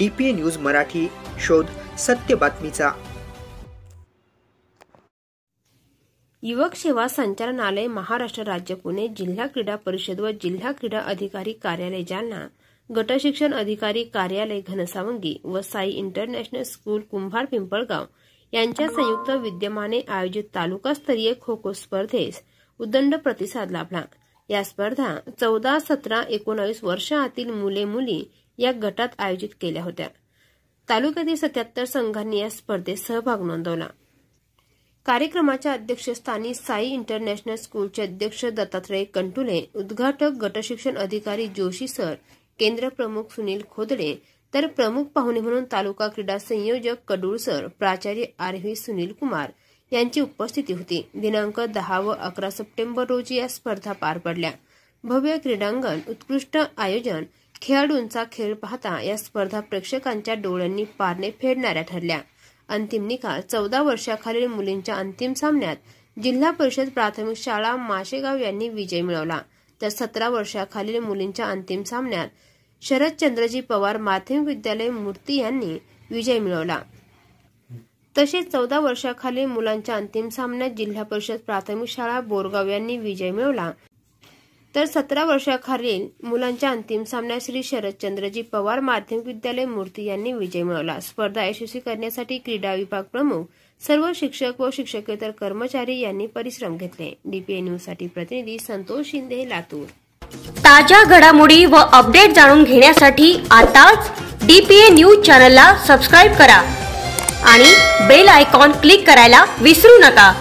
DPA news Marathi, शोध सत्य बातमीचा। युवक सेवा संचालनालय, महाराष्ट्र राज्य, पुणे, जिल्हा क्रीडा परिषद व जिल्हा क्रीडा अधिकारी कार्यालय जालना, गट शिक्षण अधिकारी कार्यालय घनसावंगी व साई इंटरनॅशनल स्कूल कुंभार पिंपळगाव यांच्या संयुक्त विद्यमाने आयोजित तालुकास्तरीय खो खो स्पर्धेस उदंड प्रतिसाद लाभला। या स्पर्धा 14, 17, 19 वर्षातील मुले मुली या गटात आयोजित केल्या होत्या। तालुक्यातील 77 संघांनी या स्पर्धेत सहभाग नोंदवला। कार्यक्रमाच्या अध्यक्षस्थानी साई इंटरनॅशनल स्कूलचे अध्यक्ष दत्तात्रय कंटुले, उद्घाटक गटशिक्षण अधिकारी जोशी सर, केंद्र प्रमुख सुनील खोदडे, तर प्रमुख पाहुणे म्हणून तालुका क्रीडा संयोजक कडूळ सर, प्राचार्य RV सुनील कुमार यांची उपस्थिती होती। दिनांक 10 व 11 सप्टेंबर रोजी या स्पर्धा पार पडल्या। भव्य क्रीडांगण, उत्कृष्ट आयोजन, खेळाडूंचा खेळ पाहता या स्पर्धा प्रेक्षकांच्या डोळ्यांनी पारणे फेडणाऱ्या ठरल्या। अंतिम निकाल: 14 वर्षाखालील मुलींच्या अंतिम सामन्यात जिल्हा परिषद प्राथमिक शाळा माशेगाव यांनी विजय मिळवला, तर 17 वर्षाखालील मुलींच्या अंतिम सामन्यात शरदचंद्रजी पवार माध्यमिक विद्यालय मूर्ती यांनी विजय मिळवला। तसेच 14 वर्षाखालील मुलांच्या अंतिम सामन्यात जिल्हा परिषद प्राथमिक शाळा बोरगाव यांनी विजय मिळवला, तर 17 वर्षाखालील मुलांच्या अंतिम सामन्यात श्री शरदचंद्रजी पवार माध्यमिक विद्यालय मूर्ती यांनी विजय मिळवला। स्पर्धा यशस्वी करण्यासाठी क्रीडा विभाग प्रमुख, सर्व शिक्षक व शिक्षकेतर कर्मचारी यांनी परिश्रम घेतले। DPA न्यूज साठी प्रतिनिधी संतोष शिंदे, लातूर। ताज्या घडामोडी व अपडेट जाणून घेण्यासाठी आताच DPA न्यूज चॅनलला सबस्क्राइब करा आणि बेल आयकॉन क्लिक करायला विसरू नका।